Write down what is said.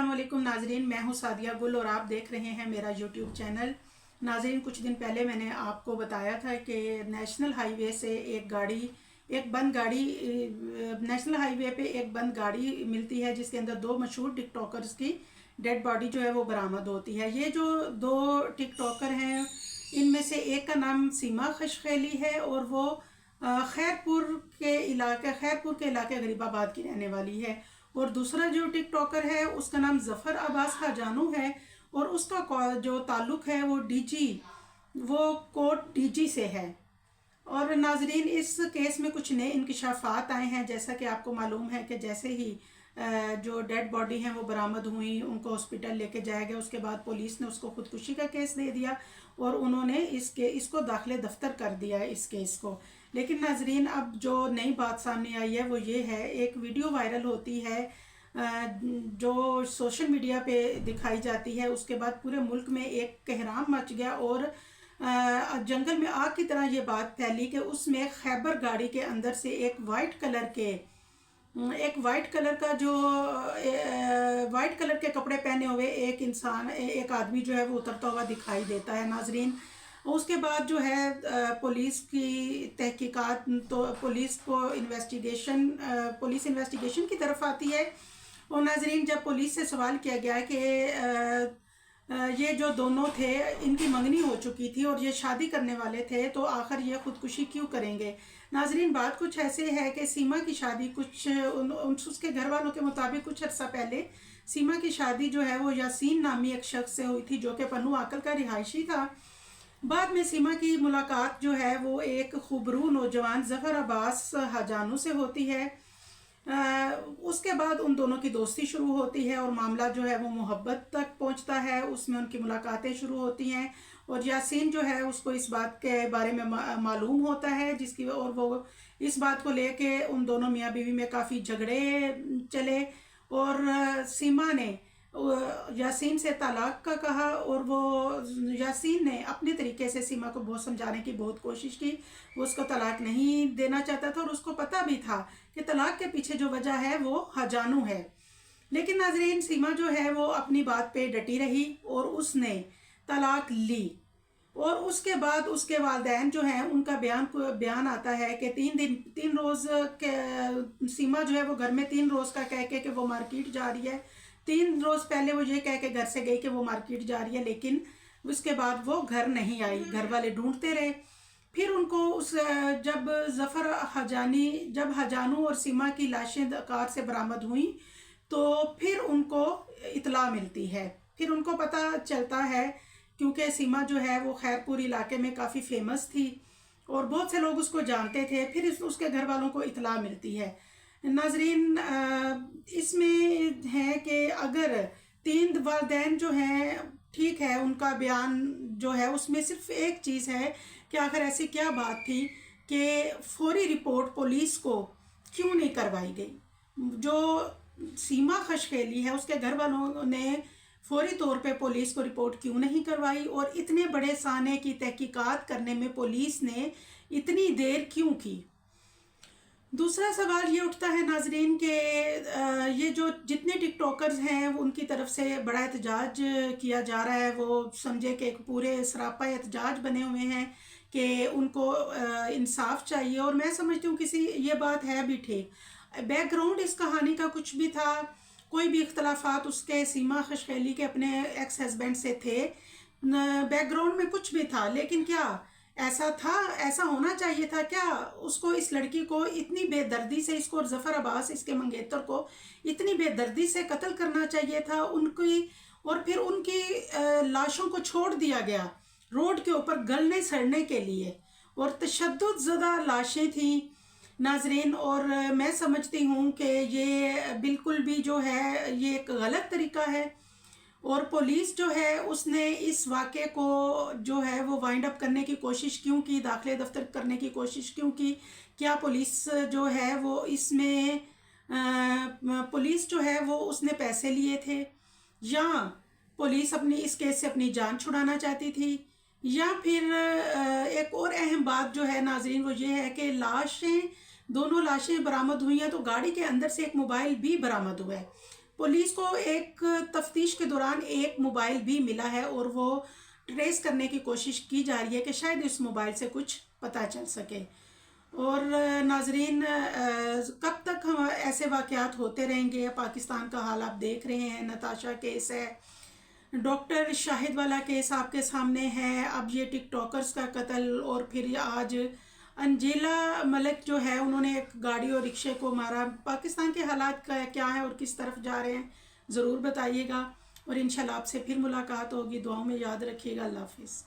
अस्सलामुअलैकुम नाजरीन, मैं हूं सादिया गुल और आप देख रहे हैं मेरा यूट्यूब चैनल। नाजरीन, कुछ दिन पहले मैंने आपको बताया था कि नेशनल हाईवे से एक बंद गाड़ी नेशनल हाईवे पे एक बंद गाड़ी मिलती है जिसके अंदर दो मशहूर टिकटॉकर्स की डेड बॉडी जो है वो बरामद होती है। ये जो दो टिकटॉकर हैं इनमें से एक का नाम सीमा खशखेली है और वो खैरपुर के इलाके गरीबाबाद की रहने वाली है। और दूसरा जो टिकटॉकर है उसका नाम जफ़र अब्बास हाजानू है और उसका जो ताल्लुक़ है वो कोट डीजी से है। और नाजरीन, इस केस में कुछ नए इंकशाफात आए हैं। जैसा कि आपको मालूम है कि जैसे ही जो डेड बॉडी हैं वो बरामद हुई, उनको हॉस्पिटल लेके जाया गया, उसके बाद पुलिस ने उसको खुदकुशी का केस दे दिया और उन्होंने इसको दाखिले दफ्तर कर दिया इस केस को। लेकिन नाजरीन, अब जो नई बात सामने आई है वो ये है, एक वीडियो वायरल होती है जो सोशल मीडिया पे दिखाई जाती है। उसके बाद पूरे मुल्क में एक कहराम मच गया और जंगल में आग की तरह ये बात फैली कि उसमें खैबर गाड़ी के अंदर से एक वाइट कलर के कपड़े पहने हुए एक आदमी जो है वो उतरता हुआ दिखाई देता है। नाजरीन, उसके बाद जो है पुलिस की तहकीकात, तो पुलिस इन्वेस्टिगेशन की तरफ आती है। और नाजरीन, जब पुलिस से सवाल किया गया कि ये जो दोनों थे इनकी मंगनी हो चुकी थी और ये शादी करने वाले थे, तो आखिर ये खुदकुशी क्यों करेंगे। नाजरीन, बात कुछ ऐसे है कि सीमा की शादी उसके घर वालों के मुताबिक कुछ अर्सा पहले सीमा की शादी जो है वो यासीन नामी एक शख्स से हुई थी जो कि पन्नू आकल का रिहायशी था। बाद में सीमा की मुलाकात जो है वो एक खूबरू नौजवान जफ़र अब्बास हाजानू से होती है। उसके बाद उन दोनों की दोस्ती शुरू होती है और मामला जो है वो मोहब्बत तक पहुंचता है। उसमें उनकी मुलाकातें शुरू होती हैं और यासीन जो है उसको इस बात के बारे में मालूम होता है और वो इस बात को लेके उन दोनों मियाँ बीवी में काफ़ी झगड़े चले और सीमा ने यासीन से तलाक का कहा और वो यासीन ने अपने तरीके से सीमा को बहुत समझाने की बहुत कोशिश की। वो उसको तलाक नहीं देना चाहता था और उसको पता भी था कि तलाक के पीछे जो वजह है वो हजानू है। लेकिन नाजरीन, सीमा जो है वो अपनी बात पे डटी रही और उसने तलाक ली। और उसके बाद उसके वालिदैन जो हैं उनका बयान आता है कि 3 रोज़ के सीमा जो है वो घर में 3 रोज़ का कह के कि वो मार्केट जा रही है। 3 रोज़ पहले वो ये कह के घर से गई कि वो मार्केट जा रही है, लेकिन उसके बाद वो घर नहीं आई। घर वाले ढूंढते रहे। फिर उनको जब हजानू और सीमा की लाशें कार से बरामद हुई तो फिर उनको इतला मिलती है। फिर उनको पता चलता है, क्योंकि सीमा जो है वो खैरपुर इलाके में काफ़ी फेमस थी और बहुत से लोग उसको जानते थे। फिर उसके घर वालों को इतला मिलती है। नाजरीन, इसमें है कि अगर 3 वालिदैन जो हैं, ठीक है, उनका बयान जो है उसमें सिर्फ एक चीज़ है कि आखिर ऐसी क्या बात थी कि फौरी रिपोर्ट पुलिस को क्यों नहीं करवाई गई। जो सीमा खशखेली है उसके घर वालों ने फौरी तौर पे पुलिस को रिपोर्ट क्यों नहीं करवाई और इतने बड़े साने की तहकीकात करने में पुलिस ने इतनी देर क्यों की। दूसरा सवाल ये उठता है नाजरीन कि ये जो जितने टिकटॉकर्स हैं उनकी तरफ से बड़ा एहतजाज किया जा रहा है। वो समझे कि एक पूरे सरापा एहतजाज बने हुए हैं कि उनको इंसाफ चाहिए। और मैं समझती हूँ ये बात है भी ठीक। बैकग्राउंड इस कहानी का कुछ भी था, कोई भी इख्तलाफात उसके सीमा खशखेली के अपने एक्स हस्बैंड से थे, बैकग्राउंड में कुछ भी था, लेकिन क्या ऐसा होना चाहिए था क्या? उसको, इस लड़की को इतनी बेदर्दी से, इसको और जफ़र अब्बास इसके मंगेतर को इतनी बेदर्दी से कत्ल करना चाहिए था उनकी। और फिर उनकी लाशों को छोड़ दिया गया रोड के ऊपर गलने सड़ने के लिए और तशद्दुद ज़दा लाशें थी नाजरीन। और मैं समझती हूँ कि ये बिल्कुल भी जो है ये एक गलत तरीका है और पुलिस जो है उसने इस वाक़े को जो है वो वाइंड अप करने की कोशिश क्यों की, दाखिले दफ्तर करने की कोशिश क्यों की। क्या पुलिस जो है वो इसमें पुलिस जो है वो उसने पैसे लिए थे, या पुलिस इस केस से अपनी जान छुड़ाना चाहती थी, या फिर एक और अहम बात जो है नाजरीन वो ये है कि दोनों लाशें बरामद हुई हैं तो गाड़ी के अंदर से एक मोबाइल भी बरामद हुआ है। پولیس کو ایک تفتیش کے دوران ایک موبائل بھی ملا ہے اور وہ ٹریس کرنے کی کوشش کی جا رہی ہے کہ شاید اس موبائل سے کچھ پتہ چل سکے۔ اور ناظرین، کب تک ہم ایسے واقعات ہوتے رہیں گے؟ پاکستان کا حال آپ دیکھ رہے ہیں، نتاشا کیس ہے، ڈاکٹر شاہد والا کیس آپ کے سامنے ہے، اب یہ ٹک ٹاکرز کا قتل، اور پھر آج انجیلا ملک جو ہے انہوں نے ایک گاڑی اور رکشے کو مارا۔ پاکستان کے حالات کیا ہیں اور کس طرف جا رہے ہیں، ضرور بتائیے گا، اور انشاءاللہ آپ سے پھر ملاقات ہوگی۔ دعاؤں میں یاد رکھیے گا۔ اللہ حافظ۔